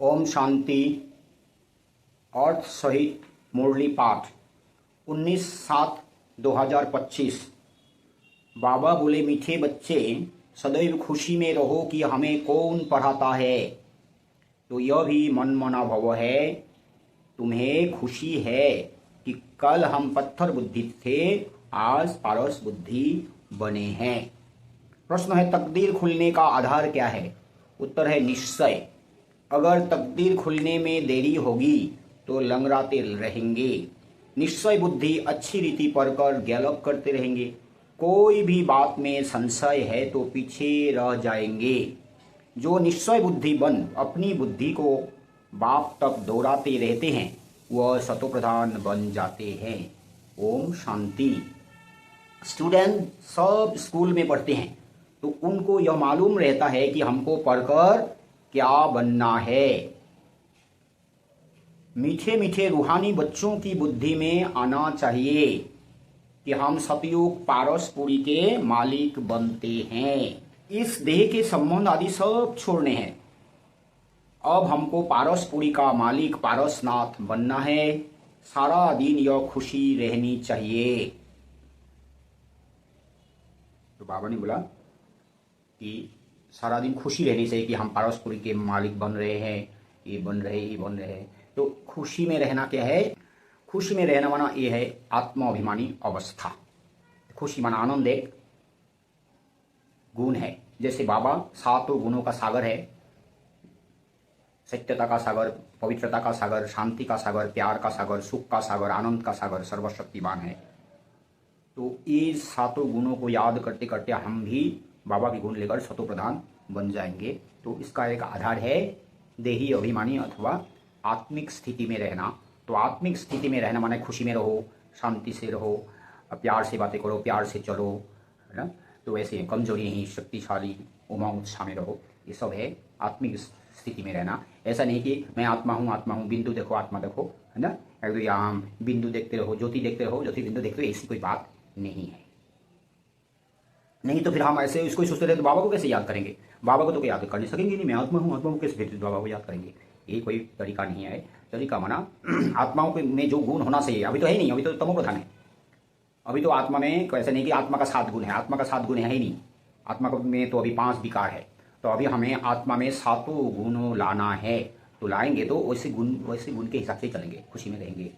ओम शांति। अर्थ सहित मुरली पाठ 19/7/2025। बाबा बोले, मीठे बच्चे सदैव खुशी में रहो कि हमें कौन पढ़ाता है। तो यह भी मन मना भव है। तुम्हें खुशी है कि कल हम पत्थर बुद्धि थे, आज पारस बुद्धि बने हैं। प्रश्न है, तकदीर खुलने का आधार क्या है? उत्तर है निश्चय। अगर तकदीर खुलने में देरी होगी तो लंगड़ाते रहेंगे। निश्चय बुद्धि अच्छी रीति पढ़कर गैलप करते रहेंगे। कोई भी बात में संशय है तो पीछे रह जाएंगे। जो निश्चय बुद्धि बन अपनी बुद्धि को बाप तक दोहराते रहते हैं वह सतोप्रधान बन जाते हैं। ओम शांति। स्टूडेंट सब स्कूल में पढ़ते हैं तो उनको यह मालूम रहता है कि हमको पढ़कर क्या बनना है। मीठे मीठे रूहानी बच्चों की बुद्धि में आना चाहिए कि हम सतयुग पारसपुरी के मालिक बनते हैं। इस देह के संबंध आदि सब छोड़ने हैं। अब हमको पारसपुरी का मालिक पारसनाथ बनना है। सारा दिन यह खुशी रहनी चाहिए। तो बाबा ने बोला कि सारा दिन खुशी रहनी चाहिए कि हम पारसपुरी के मालिक बन रहे हैं, ये बन रहे हैं। तो खुशी में रहना क्या है? खुशी में रहना माना ये है आत्माभिमानी अवस्था। खुशी माना आनंद एक गुण है। जैसे बाबा सातों गुणों का सागर है। सत्यता का सागर, पवित्रता का सागर, शांति का सागर, प्यार का सागर, सुख का सागर, आनंद का सागर, सर्वशक्तिमान है। तो ये सातों गुणों को याद करते करते हम भी बाबा के गुण लेकर सतोप्रधान बन जाएंगे। तो इसका एक आधार है देही अभिमानी अथवा आत्मिक स्थिति में रहना। तो आत्मिक स्थिति में रहना माने खुशी में रहो, शांति से रहो, प्यार से बातें करो, प्यार से चलो, है ना। तो वैसे कमजोरी नहीं, शक्तिशाली उमंग उत्साह में रहो। ये सब है आत्मिक स्थिति में रहना। ऐसा नहीं कि मैं आत्मा हूँ, बिंदु देखो, आत्मा देखो, है ना। यहाँ बिंदु देखते रहो, ज्योति देखते रहो, ज्योति बिंदु देखते रहो, ऐसी कोई बात नहीं है। नहीं तो फिर हम ऐसे इसको सोचते रहे तो बाबा को कैसे याद करेंगे? बाबा को तो याद कर नहीं सकेंगे। नहीं, मैं आत्मा हूँ कैसे फिर बाबा को याद करेंगे? ये कोई तरीका नहीं है। तरीका माना आत्माओं में जो गुण होना चाहिए अभी तो है नहीं, अभी तो तमो प्रधान है। अभी तो आत्मा में ऐसा नहीं कि आत्मा का 7 गुण है। आत्मा का 7 गुण है ही नहीं। आत्मा में तो अभी 5 विकार है। तो अभी हमें आत्मा में 7 गुणों लाना है। तो लाएंगे तो वैसे गुण के हिसाब से चलेंगे, खुशी में रहेंगे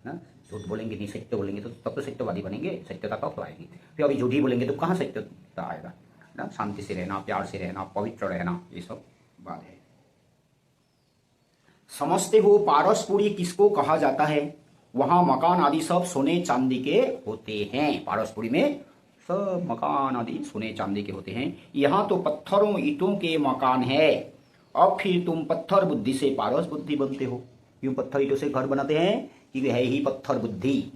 ना। झूठ बोलेंगे नहीं, सत्य बोलेंगे तो तब तो सत्यवादी बनेंगे। सत्यता तब तो आएगी। फिर अभी झूठ ही बोलेंगे तो कहाँ सत्यता आएगा ना। शांति से रहना, प्यार से रहना, पवित्र रहना, ये सब बात है। समझते हो पारसपुरी किसको कहा जाता है? वहां मकान आदि सब सोने चांदी के होते हैं। पारसपुरी में सब मकान आदि सोने चांदी के होते हैं। यहाँ तो पत्थरों ईंटों के मकान है। अब फिर तुम पत्थर बुद्धि से पारस बुद्धि बनते हो। क्यों पत्थर ईंटों से घर बनाते हैं? कि है ही पत्थर बुद्धि।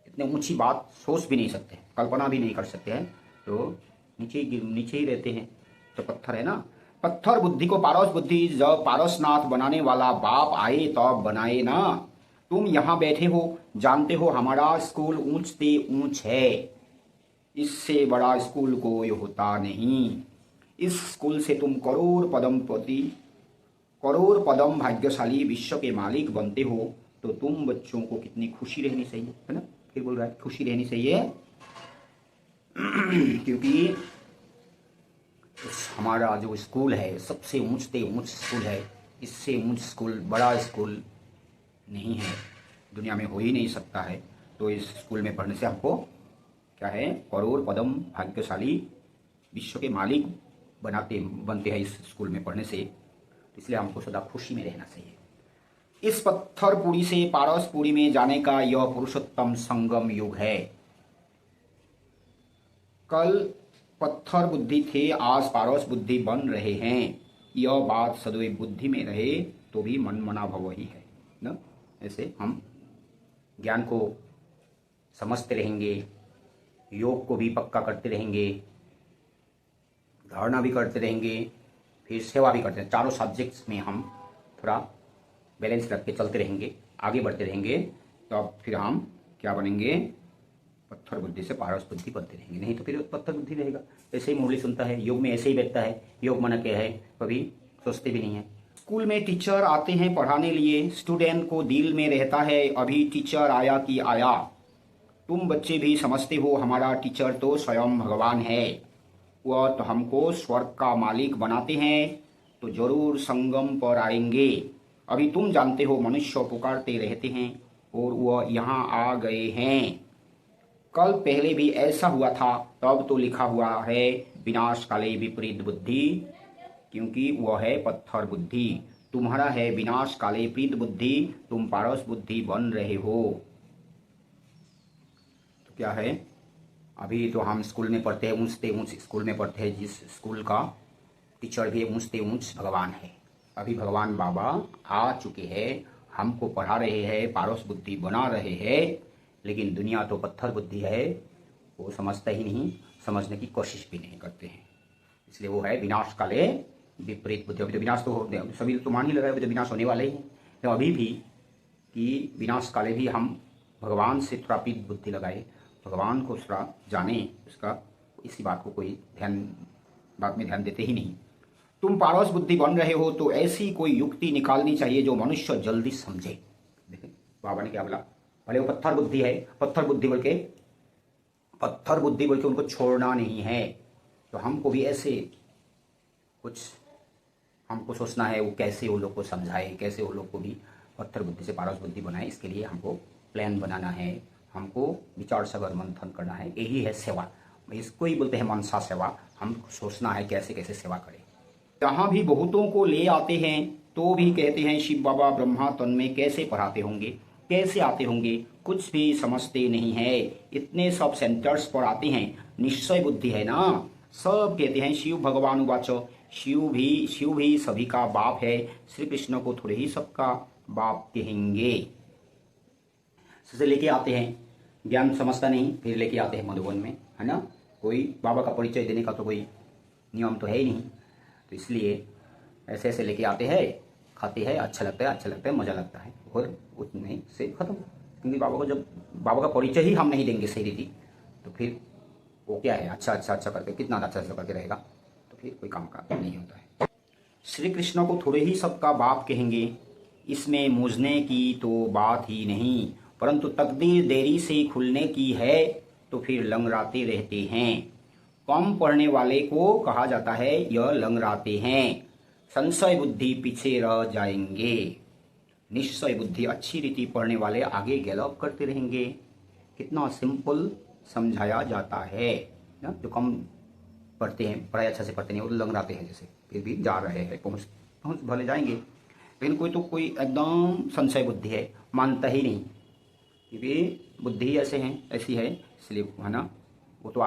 इतने ऊंची बात सोच भी नहीं सकते, कल्पना भी नहीं कर सकते हैं। तो नीचे ही रहते हैं। तो पत्थर है ना। पत्थर बुद्धि को पारस बुद्धि जब पारसनाथ बनाने वाला बाप आए तब बनाए ना। तुम यहाँ बैठे हो, जानते हो हमारा स्कूल ऊंच से ऊंच है। इससे बड़ा स्कूल कोई होता नहीं। इस स्कूल से तुम करोड़ पदम भाग्यशाली विश्व के मालिक बनते हो। तो तुम बच्चों को कितनी खुशी रहनी चाहिए, है ना। फिर बोल रहा है खुशी रहनी चाहिए क्योंकि हमारा जो स्कूल है सबसे ऊंच से ऊंच स्कूल है। इससे ऊंच स्कूल, बड़ा स्कूल नहीं है, दुनिया में हो ही नहीं सकता है। तो इस स्कूल में पढ़ने से हमको क्या है, करोड़ पदम भाग्यशाली विश्व के मालिक बनते हैं इस स्कूल में पढ़ने से। इसलिए हमको सदा खुशी में रहना चाहिए। इस पत्थरपुरी से पारसपुरी में जाने का यह पुरुषोत्तम संगम युग है। कल पत्थर बुद्धि थे, आज पारस बुद्धि बन रहे हैं। यह बात सदैव बुद्धि में रहे तो भी मन मना भव ही है ना। ऐसे हम ज्ञान को समझते रहेंगे, योग को भी पक्का करते रहेंगे, धारणा भी करते रहेंगे, फिर सेवा भी करते हैं। चारों सब्जेक्ट्स में हम थोड़ा बैलेंस रख के चलते रहेंगे, आगे बढ़ते रहेंगे। तो अब फिर हम क्या बनेंगे? पत्थर बुद्धि से पारस बुद्धि बनते रहेंगे। नहीं तो फिर पत्थर बुद्धि रहेगा। ऐसे ही मुरली सुनता है, योग में ऐसे ही बैठता है। योग माना क्या है कभी सोचते भी नहीं है। स्कूल में टीचर आते हैं पढ़ाने लिए, स्टूडेंट को दिल में रहता है अभी टीचर आया कि आया। तुम बच्चे भी समझते हो हमारा टीचर तो स्वयं भगवान है, वह तो हमको स्वर्ग का मालिक बनाते हैं, तो जरूर संगम पर आएंगे। अभी तुम जानते हो मनुष्य पुकारते रहते हैं और वह यहाँ आ गए हैं। कल पहले भी ऐसा हुआ था, तब तो लिखा हुआ है विनाश काले विपरीत बुद्धि, क्योंकि वह है पत्थर बुद्धि। तुम्हारा है विनाश काले प्रीत बुद्धि, तुम पारस बुद्धि बन रहे हो। तो क्या है, अभी तो हम स्कूल में पढ़ते हैं, ऊंचते ऊंच स्कूल में पढ़ते हैं, जिस स्कूल का टीचर भी ऊंचते ऊंच भगवान है। अभी भगवान बाबा आ चुके हैं, हमको पढ़ा रहे हैं, पारस बुद्धि बना रहे हैं, लेकिन दुनिया तो पत्थर बुद्धि है, वो समझता ही नहीं, समझने की कोशिश भी नहीं करते हैं। इसलिए वो है विनाश काले विपरीत बुद्धि। अभी तो विनाश तो सभी तो मान ही लगा, अभी तो विनाश होने वाले ही हैं, तो अभी भी कि विनाश काले भी हम भगवान से थोड़ा प्रीत बुद्धि लगाए, भगवान को थोड़ा जाने, उसका इसी बात को कोई बात में ध्यान देते ही नहीं। तुम पारस बुद्धि बन रहे हो, तो ऐसी कोई युक्ति निकालनी चाहिए जो मनुष्य जल्दी समझे। देखें बाबा ने क्या बोला, भले वो पत्थर बुद्धि है, पत्थर बुद्धि बोल के उनको छोड़ना नहीं है। तो हमको भी ऐसे कुछ हमको सोचना है, वो कैसे वो लोग को समझाए, कैसे वो लोग को भी पत्थर बुद्धि से पारस बुद्धि बनाए। इसके लिए हमको प्लान बनाना है, हमको विचार सागर मंथन करना है, यही है सेवा। इसको ही बोलते हैं मनसा सेवा। हमको सोचना है कैसे कैसे सेवा करें। जहाँ भी बहुतों को ले आते हैं तो भी कहते हैं शिव बाबा ब्रह्मा तन में कैसे पढ़ाते होंगे, कैसे आते होंगे, कुछ भी समझते नहीं है। इतने सब सेंटर्स पर आते हैं, निश्चय बुद्धि है ना, सब कहते हैं शिव भगवान उवाच, शिव भी सभी का बाप है, श्री कृष्ण को थोड़े ही सबका बाप कहेंगे। से लेके आते हैं, ज्ञान समझता नहीं, फिर लेके आते हैं मधुबन में, है ना। कोई बाबा का परिचय देने का तो कोई नियम तो है ही नहीं, तो इसलिए ऐसे ऐसे लेके आते हैं, खाते हैं, अच्छा लगता है, मज़ा लगता है, और उतने से ख़त्म। क्योंकि बाबा को जब बाबा का परिचय ही हम नहीं देंगे सही रीति, तो फिर वो क्या है, अच्छा करके कितना अच्छा करके रहेगा, तो फिर कोई काम का नहीं होता है। श्री कृष्ण को थोड़े ही सबका बाप कहेंगे, इसमें मूझने की तो बात ही नहीं, परंतु तकदीर देरी से खुलने की है तो फिर लंगड़ाते रहते हैं। कम पढ़ने वाले को कहा जाता है यह लंगड़ाते हैं, संशय बुद्धि पीछे रह जाएंगे। निश्चय बुद्धि अच्छी रीति पढ़ने वाले आगे गैलप करते रहेंगे। कितना सिंपल समझाया जाता है ना। जो कम पढ़ते हैं, पढ़ाई अच्छा से पढ़ते नहीं, वो लंगड़ाते हैं, जैसे फिर भी जा रहे हैं, पहुँच भले जाएंगे, लेकिन कोई एकदम संशय बुद्धि है, मानता ही नहीं, क्योंकि बुद्धि ऐसी है, इसलिए है ना, वो तो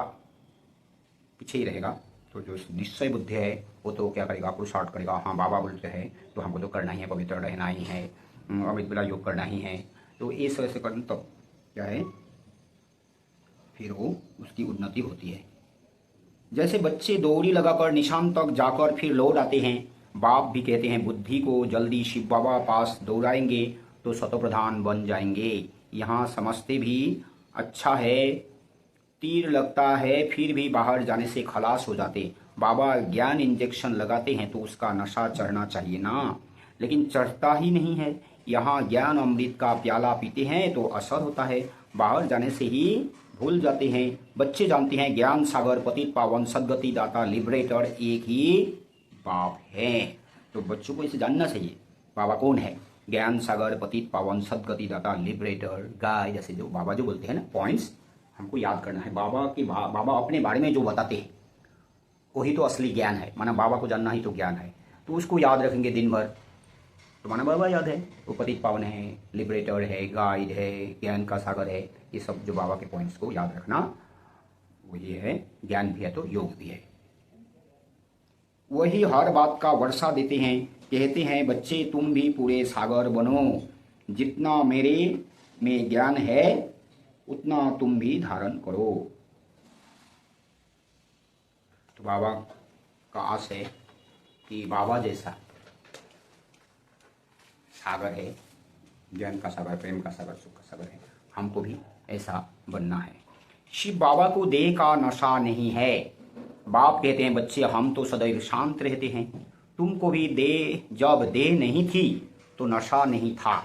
पीछे ही रहेगा। तो जो निश्चय बुद्धि है वो तो क्या करेगा, पुरुषार्थ करेगा। हाँ बाबा बोलते हैं तो हमको तो करना ही है, पवित्र रहना ही है, अमृत बेला योग करना ही है, तो इस वजह से करना, तब क्या है, फिर वो उसकी उन्नति होती है। जैसे बच्चे दौड़ी लगाकर निशान तक जाकर फिर लौट आते हैं, बाप भी कहते हैं बुद्धि को जल्दी शिव बाबा पास दौड़ाएंगे तो शतप्रधान बन जाएंगे। यहाँ समझते भी अच्छा है, तीर लगता है फिर भी बाहर जाने से खलास हो जाते। बाबा ज्ञान इंजेक्शन लगाते हैं तो उसका नशा चढ़ना चाहिए ना, लेकिन चढ़ता ही नहीं है। यहाँ ज्ञान अमृत का प्याला पीते हैं तो असर होता है, बाहर जाने से ही भूल जाते हैं। बच्चे जानते हैं ज्ञान सागर पतित पावन सदगति दाता लिबरेटर एक ही बाप है। तो बच्चों को इसे जानना चाहिए, बाबा कौन है, ज्ञान सागर पतित पावन सदगति दाता लिबरेटर गाय, जैसे जो बाबा जो बोलते हैं ना पॉइंट्स, हमको याद करना है। बाबा अपने बारे में जो बताते हैं वही तो असली ज्ञान है, माना बाबा को जानना ही तो ज्ञान है, तो उसको याद रखेंगे दिन भर तो माना बाबा याद है, वो पतित पावन है, लिबरेटर है, गाइड है, ज्ञान का सागर है। ये सब जो बाबा के पॉइंट्स को याद रखना, वो ये है, ज्ञान भी है तो योग भी है। वही हर बात का वर्षा देते हैं, कहते हैं बच्चे तुम भी पूरे सागर बनो, जितना मेरे में ज्ञान है उतना तुम भी धारण करो। तो बाबा का आस है कि बाबा जैसा सागर है, ज्ञान का सागर, प्रेम का सागर, सुख का सागर है, हमको भी ऐसा बनना है। शिव बाबा को देह का नशा नहीं है। बाप कहते हैं बच्चे हम तो सदैव शांत रहते हैं, तुमको भी देह जब देह नहीं थी तो नशा नहीं था।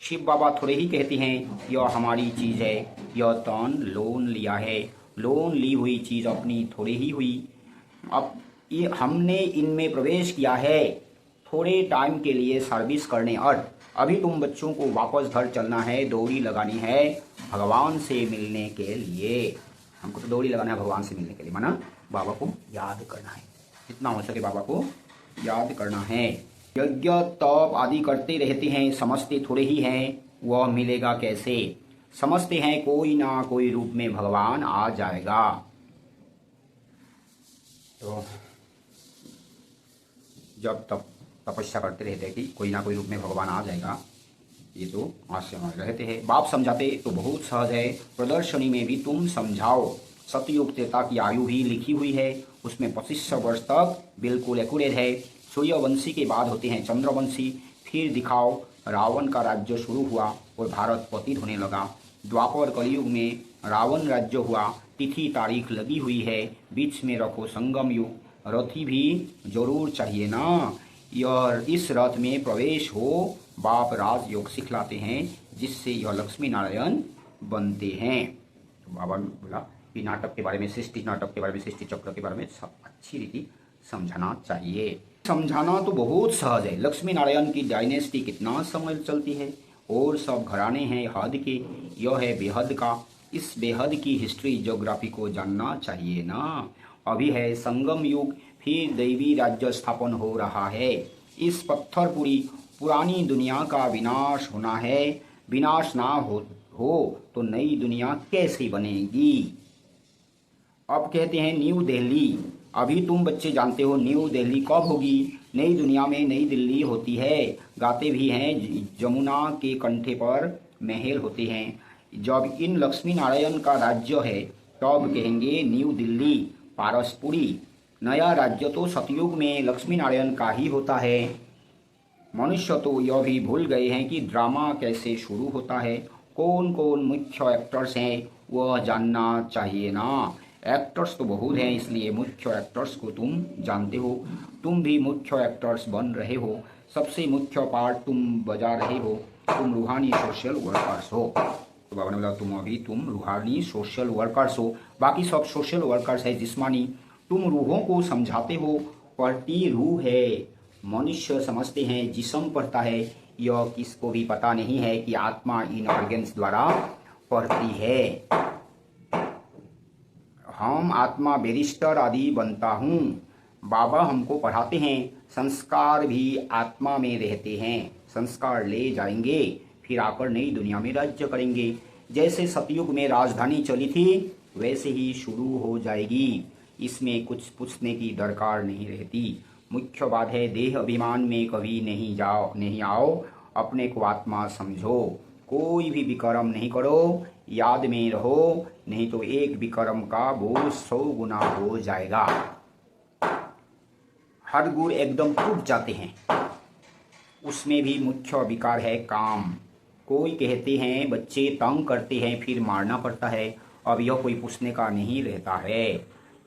शिव बाबा थोड़े ही कहते हैं यह हमारी चीज़ है, यह तन लोन लिया है, लोन ली हुई चीज़ अपनी थोड़े ही हुई। अब ये हमने इनमें प्रवेश किया है थोड़े टाइम के लिए सर्विस करने, और अभी तुम बच्चों को वापस घर चलना है, दौड़ी लगानी है भगवान से मिलने के लिए। हमको तो दौड़ी लगाना है भगवान से मिलने के लिए, माना बाबा को याद करना है, जितना हो सके बाबा को याद करना है। यज्ञ तप आदि करते रहते हैं, समझते थोड़े ही हैं वह मिलेगा कैसे। समझते हैं कोई ना कोई रूप में भगवान आ जाएगा। तो जब तक तपस्या करते रहते हैं कि कोई ना कोई रूप में भगवान आ जाएगा, ये तो आशय में रहते हैं। बाप समझाते तो बहुत सहज है, प्रदर्शनी में भी तुम समझाओ। सतयुग त्रेता की आयु भी लिखी हुई है, उसमें 2500 वर्ष तक बिल्कुल एक्यूरेट है। सूर्यवंशी के बाद होते हैं चंद्रवंशी, फिर दिखाओ रावण का राज्य शुरू हुआ और भारत पतित होने लगा। द्वापर कलयुग में रावण राज्य हुआ, तिथि तारीख लगी हुई है, बीच में रखो संगम युग। रथी भी जरूर चाहिए ना, यह इस रथ में प्रवेश हो। बाप राज योग सिखलाते हैं जिससे यह लक्ष्मी नारायण बनते हैं। तो बाबा ने बोला कि नाटक के बारे में, सृष्टि नाटक के बारे में, सृष्टि चक्र के बारे में सब अच्छी रीति समझाना चाहिए। समझाना तो बहुत सहज है। लक्ष्मी नारायण की डायनेस्टी कितना समय चलती है और सब घराने हैं हद के, यह है बेहद का। इस बेहद की हिस्ट्री ज्योग्राफी को जानना चाहिए ना। अभी है संगम युग, फिर दैवी राज्य स्थापन हो रहा है। इस पत्थरपुरी पुरानी दुनिया का विनाश होना है। विनाश ना हो तो नई दुनिया कैसे बनेगी। अब कहते हैं न्यू दिल्ली। अभी तुम बच्चे जानते हो न्यू दिल्ली कब होगी। नई दुनिया में नई दिल्ली होती है। गाते भी हैं जमुना के कंठे पर महल होते हैं। जब इन लक्ष्मी नारायण का राज्य है तब कहेंगे न्यू दिल्ली पारसपुरी। नया राज्य तो सतयुग में लक्ष्मी नारायण का ही होता है। मनुष्य तो यह भी भूल गए हैं कि ड्रामा कैसे शुरू होता है, कौन कौन मुख्य एक्टर्स हैं वह जानना चाहिए ना। एक्टर्स तो बहुत हैं, इसलिए मुख्य एक्टर्स को तुम जानते हो। तुम भी मुख्य एक्टर्स बन रहे हो, सबसे मुख्य पार्ट तुम बजा रहे हो। तुम रूहानी सोशल वर्कर्स हो। तो बाबा ने बोला तुम रूहानी सोशल वर्कर्स हो, बाकी सब सोशल वर्कर्स है जिस्मानी। तुम रूहों को समझाते हो, पढ़ती रूह है। मनुष्य समझते हैं जिस्म पढ़ता है, यह किसको भी पता नहीं है कि आत्मा इन ऑर्गन्स द्वारा पढ़ती है। हम आत्मा बैरिस्टर आदि बनता हूँ। बाबा हमको पढ़ाते हैं संस्कार भी आत्मा में रहते हैं, संस्कार ले जाएंगे फिर आकर नई दुनिया में राज्य करेंगे। जैसे सतयुग में राजधानी चली थी वैसे ही शुरू हो जाएगी, इसमें कुछ पूछने की दरकार नहीं रहती। मुख्य बात है देह अभिमान में कभी नहीं आओ, अपने को आत्मा समझो। कोई भी विक्रम नहीं करो, याद में रहो, नहीं तो एक विक्रम का बोझ 100 गुना हो जाएगा। हर गुण एकदम टूट जाते हैं, उसमें भी मुख्य विकार है काम। कोई कहते हैं बच्चे तंग करते हैं फिर मारना पड़ता है, अब यह कोई पूछने का नहीं रहता है।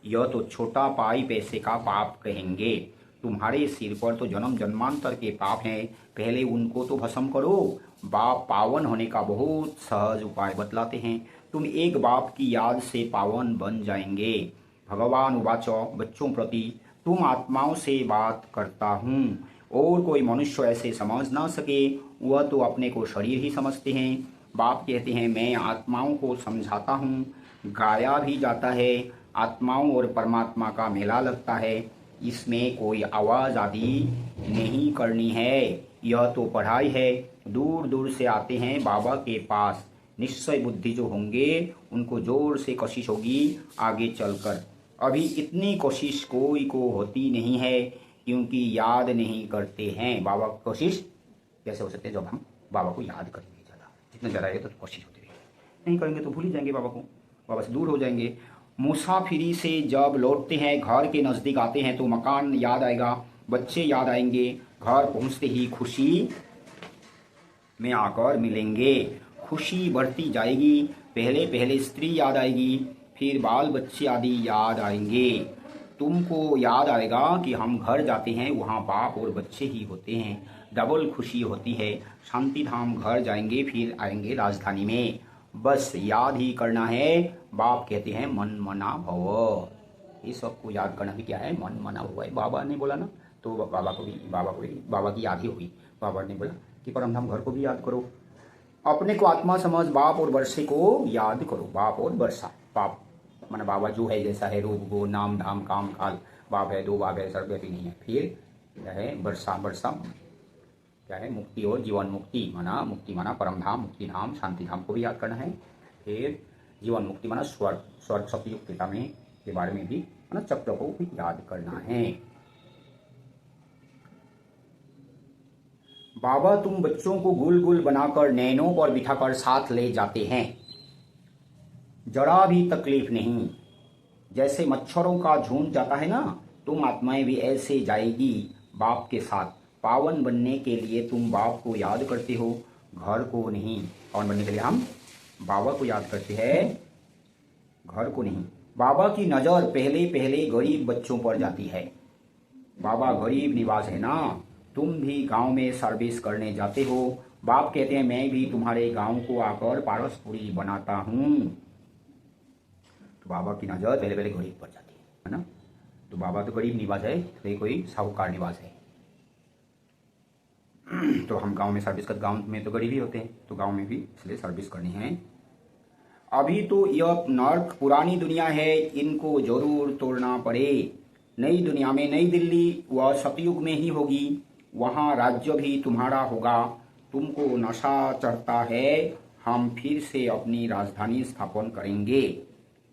यह तो छोटा पाई पैसे का पाप कहेंगे। तुम्हारे सिर पर तो जन्म जन्मांतर के पाप हैं, पहले उनको तो भस्म करो। बाप पावन होने का बहुत सहज उपाय बतलाते हैं। तुम एक बाप की याद से पावन बन जाएंगे। भगवान उवाचो बच्चों प्रति तुम आत्माओं से बात करता हूँ, और कोई मनुष्य ऐसे समझ ना सके, वह तो अपने को शरीर ही समझते हैं। बाप कहते हैं मैं आत्माओं को समझाता हूँ। गाया भी जाता है, आत्माओं और परमात्मा का मेला लगता है, इसमें कोई आवाज आदि नहीं करनी है। यह तो पढ़ाई है। दूर दूर से आते हैं बाबा के पास, निश्चय बुद्धि जो होंगे उनको जोर से कोशिश होगी आगे चलकर। अभी इतनी कोशिश कोई को होती नहीं है क्योंकि याद नहीं करते हैं। बाबा की कोशिश कैसे हो सकती है जब हम बाबा को याद करेंगे। ज़्यादा जितना ज़्यादा रहेगा तो कोशिश होती रहेगी, नहीं करेंगे तो भूल ही जाएंगे बाबा को, बाबा से दूर हो जाएंगे। मुसाफिरी से जब लौटते हैं घर के नज़दीक आते हैं तो मकान याद आएगा, बच्चे याद आएंगे। घर पहुंचते ही खुशी में आकर मिलेंगे, खुशी बढ़ती जाएगी। पहले पहले स्त्री याद आएगी, फिर बाल बच्चे आदि याद आएंगे। तुमको याद आएगा कि हम घर जाते हैं, वहाँ बाप और बच्चे ही होते हैं, डबल खुशी होती है। शांति धाम घर जाएंगे, फिर आएंगे राजधानी में, बस याद ही करना है। बाप कहते हैं मन मना भव, ये सबको याद करना भी क्या है, मन मना हुआ है। बाबा ने बोला ना, तो बाबा की याद ही हुई। बाबा ने बोला कि परमधाम घर को भी याद करो, अपने को आत्मा समझ, बाप और वर्षे को याद करो। बाप और वर्षा, बाप माना बाबा जो है, जैसा है रूप गो नाम धाम काम काल, बाप है, दो बाप है, सर्वव्यापी नहीं है। फिर क्या है वर्षा, वर्षा क्या है मुक्ति और जीवन मुक्ति माना परम धाम, मुक्ति धाम, शांति धाम को भी याद करना है। फिर जीवन मुक्ति माना स्वर्ग, स्वर्ग सतयुक्तता में के बारे में भी माना चक्र को भी याद करना है। बाबा तुम बच्चों को गुल गुल बनाकर नैनों पर बिठाकर साथ ले जाते हैं, जरा भी तकलीफ नहीं। जैसे मच्छरों का झुंड जाता है ना, तुम आत्माएं भी ऐसे जाएगी बाप के साथ। पावन बनने के लिए तुम बाप को याद करते हो, घर को नहीं। पावन बनने के लिए हम बाबा को याद करते हैं, घर को नहीं। बाबा की नजर पहले पहले गरीब बच्चों पर जाती है। बाबा गरीब निवास है ना, तुम भी गांव में सर्विस करने जाते हो। बाप कहते हैं मैं भी तुम्हारे गांव को आकर पारसपुरी बनाता हूँ। तो बाबा की नजर पहले पहले गरीब पर जाती है ना। तो बाबा तो गरीब निवास है, तो कोई साहूकार निवास है। तो हम गांव में सर्विस कर, गांव में तो गरीब ही होते हैं, तो गांव में भी इसलिए सर्विस करनी है। अभी तो यह नर्क पुरानी दुनिया है, इनको जरूर तोड़ना पड़े। नई दुनिया में नई दिल्ली वह सतयुग में ही होगी, वहाँ राज्य भी तुम्हारा होगा। तुमको नशा चढ़ता है, हम फिर से अपनी राजधानी स्थापन करेंगे।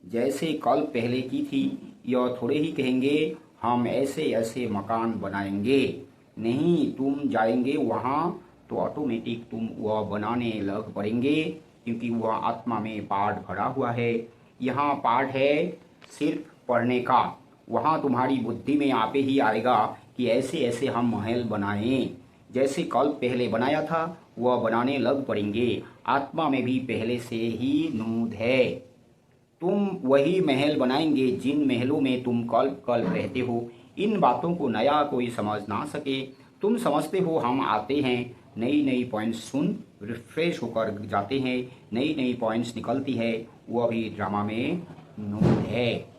जैसे कल पहले की थी, यह थोड़े ही कहेंगे हम ऐसे ऐसे मकान बनाएंगे। नहीं, तुम जाएंगे वहाँ तो ऑटोमेटिक तुम वह बनाने लग पड़ेंगे, क्योंकि वह आत्मा में पाठ भरा हुआ है। यहाँ पाठ है सिर्फ पढ़ने का, वहाँ तुम्हारी बुद्धि में आपे ही आएगा कि ऐसे ऐसे हम महल बनाएं। जैसे कल पहले बनाया था वह बनाने लग पड़ेंगे। आत्मा में भी पहले से ही नूद है, तुम वही महल बनाएंगे जिन महलों में तुम कल कल रहते हो। इन बातों को नया कोई समझ ना सके, तुम समझते हो हम आते हैं, नई नई पॉइंट्स सुन रिफ्रेश होकर जाते हैं, नई नई पॉइंट्स निकलती है, वो भी ड्रामा में नूद है।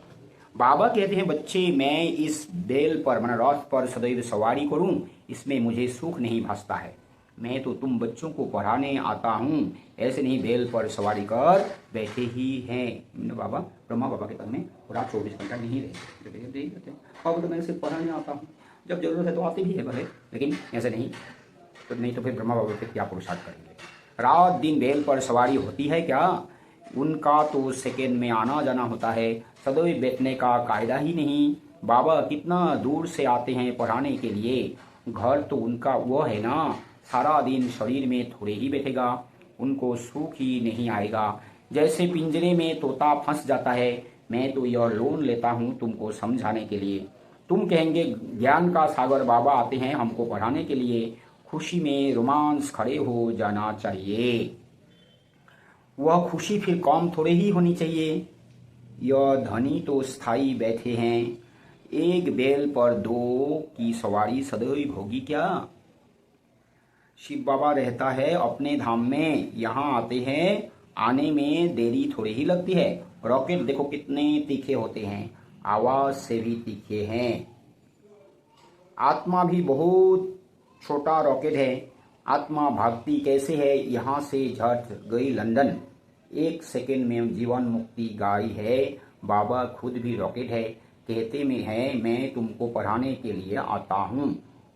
बाबा कहते हैं बच्चे मैं इस बैल पर माना रथ पर सदैव सवारी करूं, इसमें मुझे सुख नहीं भासता है। मैं तो तुम बच्चों को पढ़ाने आता हूँ, ऐसे नहीं बैल पर सवारी कर बैठे ही हैं। बाबा ब्रह्मा बाबा के पद में पूरा 24 घंटा नहीं रहते। अब तो मैं सिर्फ पढ़ाने आता हूँ, जब जरूरत है तो आते भी है भले, लेकिन ऐसे नहीं। तो नहीं तो फिर ब्रह्मा बाबा पे क्या पुरुषार्थ करेंगे। रात दिन बैल पर सवारी होती है क्या? उनका तो सेकेंड में आना जाना होता है, सदैव बैठने का कायदा ही नहीं। बाबा कितना दूर से आते हैं पढ़ाने के लिए, घर तो उनका वो है ना, सारा दिन शरीर में थोड़े ही बैठेगा, उनको सुख ही नहीं आएगा। जैसे पिंजरे में तोता फंस जाता है, मैं तो यह लोन लेता हूँ तुमको समझाने के लिए। तुम कहेंगे ज्ञान का सागर बाबा आते हैं हमको पढ़ाने के लिए, खुशी में रोमांस खड़े हो जाना चाहिए। वह खुशी फिर कम थोड़े ही होनी चाहिए। यह धनी तो स्थायी बैठे हैं, एक बैल पर दो की सवारी सदैव होगी क्या? शिव बाबा रहता है अपने धाम में, यहाँ आते हैं, आने में देरी थोड़ी ही लगती है। रॉकेट देखो कितने तीखे होते हैं, आवाज से भी तीखे हैं। आत्मा भी बहुत छोटा रॉकेट है। आत्मा भागती कैसे है, यहाँ से झट गई लंदन, 1 सेकेंड में जीवन मुक्ति गाई है। बाबा खुद भी रॉकेट है, कहते में है मैं तुमको पढ़ाने के लिए आता हूँ,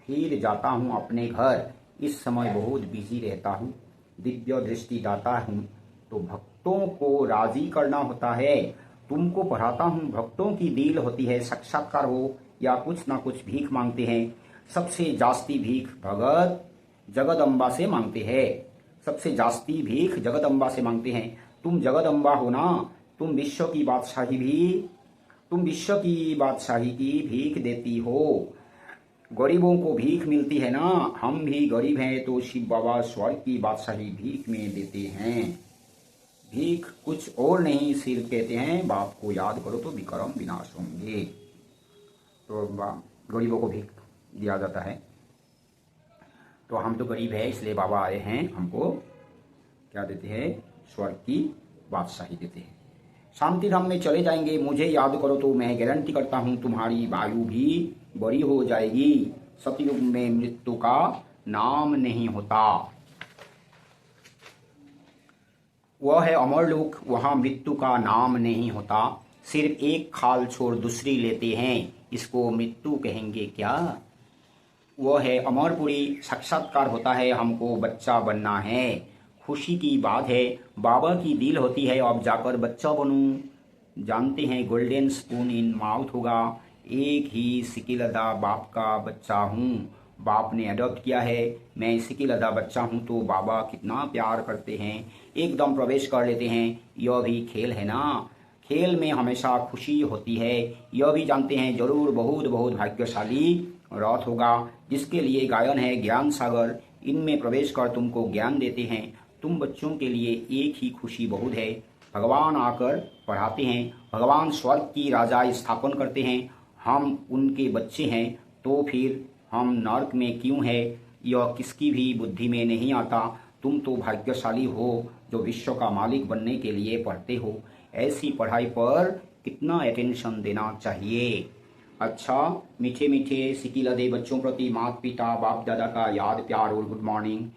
फिर जाता हूँ अपने घर। इस समय बहुत बिजी रहता हूँ, दिव्य दृष्टि दाता हूँ, तो भक्तों को राजी करना होता है। तुमको पढ़ाता हूँ, भक्तों की डील होती है, साक्षात्कार हो या कुछ ना कुछ भीख मांगते हैं। सबसे जास्ती भीख भगत जगदम्बा से मांगते हैं, सबसे जास्ती भीख जगदम्बा से मांगते हैं। तुम जगदम्बा हो ना, तुम विश्व की बादशाही की भीख देती हो। गरीबों को भीख मिलती है ना, हम भी गरीब हैं तो शिव बाबा स्वर्ग की बादशाही भीख में देते हैं। भीख कुछ और नहीं, सिर्फ कहते हैं बाप को याद करो तो विक्रम विनाश होंगे। तो गरीबों को भी दिया जाता है। तो हम तो गरीब है, इसलिए बाबा आए हैं, हमको क्या देते हैं, स्वर्ग की बादशाही देते हैं। शांति धाम में चले जाएंगे, मुझे याद करो तो मैं गारंटी करता हूं तुम्हारी आयु भी बड़ी हो जाएगी। सतयुग में मृत्यु का नाम नहीं होता, वह है अमरलोक, वहां मृत्यु का नाम नहीं होता। सिर्फ एक खाल छोड़ दूसरी लेते हैं, इसको मृत्यु कहेंगे क्या? वह है अमरपुरी, साक्षात्कार होता है, हमको बच्चा बनना है। खुशी की बात है, बाबा की दिल होती है अब जाकर बच्चा बनूं। जानते हैं गोल्डन स्पून इन माउथ होगा, एक ही सिकिलदा बाप का बच्चा हूँ। बाप ने अडॉप्ट किया है, मैं सिकिलदा बच्चा हूँ, तो बाबा कितना प्यार करते हैं, एकदम प्रवेश कर लेते हैं। यह भी खेल है ना, खेल में हमेशा खुशी होती है। यह भी जानते हैं जरूर बहुत बहुत भाग्यशाली रथ होगा, जिसके लिए गायन है ज्ञान सागर। इनमें प्रवेश कर तुमको ज्ञान देते हैं। तुम बच्चों के लिए एक ही खुशी बहुत है, भगवान आकर पढ़ाते हैं, भगवान स्वर्ग की राजा स्थापन करते हैं। हम उनके बच्चे हैं, तो फिर हम नर्क में क्यों है, यह किसकी भी बुद्धि में नहीं आता। तुम तो भाग्यशाली हो जो विश्व का मालिक बनने के लिए पढ़ते हो। ऐसी पढ़ाई पर कितना अटेंशन देना चाहिए। अच्छा, मीठे मीठे सिकिलदे बच्चों प्रति माता पिता बाप दादा का याद प्यार और गुड मॉर्निंग।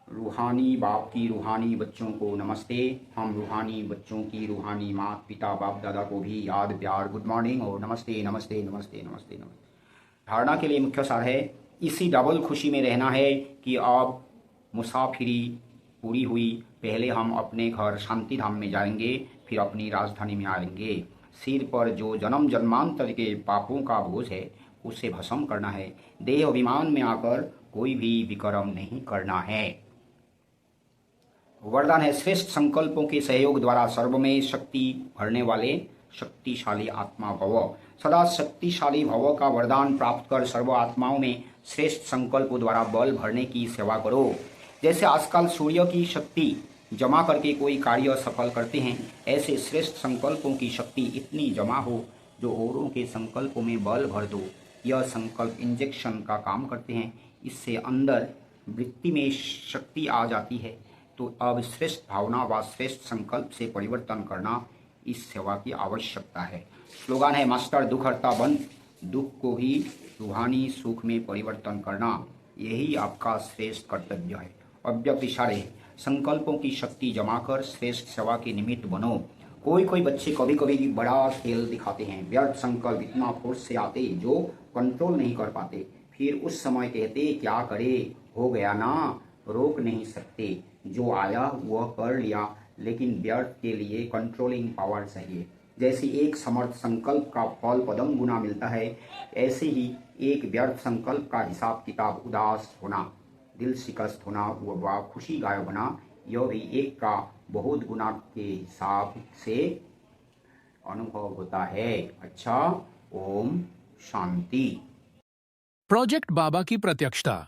रूहानी बाप की रूहानी बच्चों को नमस्ते। हम रूहानी बच्चों की रूहानी माता पिता बाप दादा को भी याद प्यार गुड मॉर्निंग और नमस्ते नमस्ते नमस्ते नमस्ते नमस्ते। धारणा के लिए मुख्य सार है, इसी डबल खुशी में रहना है कि अब मुसाफिरी पूरी हुई। पहले हम अपने घर शांति धाम में जाएंगे, फिर अपनी राजधानी में आएंगे। सिर पर जो जन्म जन्मांतर के पापों का बोझ है उसे भस्म करना है। देह अभिमान में आकर कोई भी विक्रम नहीं करना है। वरदान है, श्रेष्ठ संकल्पों के सहयोग द्वारा सर्व में शक्ति भरने वाले शक्तिशाली आत्मा भव। सदा शक्तिशाली भव का वरदान प्राप्त कर सर्व आत्माओं में श्रेष्ठ संकल्पों द्वारा बल भरने की सेवा करो। जैसे आजकल सूर्य की शक्ति जमा करके कोई कार्य सफल करते हैं, ऐसे श्रेष्ठ संकल्पों की शक्ति इतनी जमा हो जो औरों के संकल्पों में बल भर दो। यह संकल्प इंजेक्शन का काम करते हैं, इससे अंदर वृत्ति में शक्ति आ जाती है। तो अब श्रेष्ठ भावना व श्रेष्ठ संकल्प से परिवर्तन करना इस सेवा की आवश्यकता है। स्लोगान है, मास्टर दुख हरता बन, दुख को भी रूहानी सुख में परिवर्तन करना, यही आपका श्रेष्ठ कर्तव्य है। अव्यक्त इशारे, संकल्पों की शक्ति जमाकर श्रेष्ठ सेवा के निमित्त बनो। कोई कोई बच्चे कभी कभी बड़ा खेल दिखाते हैं, व्यर्थ संकल्प इतना फोर्स से आते जो कंट्रोल नहीं कर पाते। फिर उस समय कहते क्या करे, हो गया ना, रोक नहीं सकते, जो आया वह कर लिया। लेकिन व्यर्थ के लिए कंट्रोलिंग पावर चाहिए। जैसे एक समर्थ संकल्प का फल पदम गुना मिलता है, ऐसे ही एक व्यर्थ संकल्प का हिसाब किताब उदास होना, दिल शिकस्त होना व खुशी गायब होना, यह भी एक का बहुत गुना के हिसाब से अनुभव होता है। अच्छा, ओम शांति। प्रोजेक्ट बाबा की प्रत्यक्षता।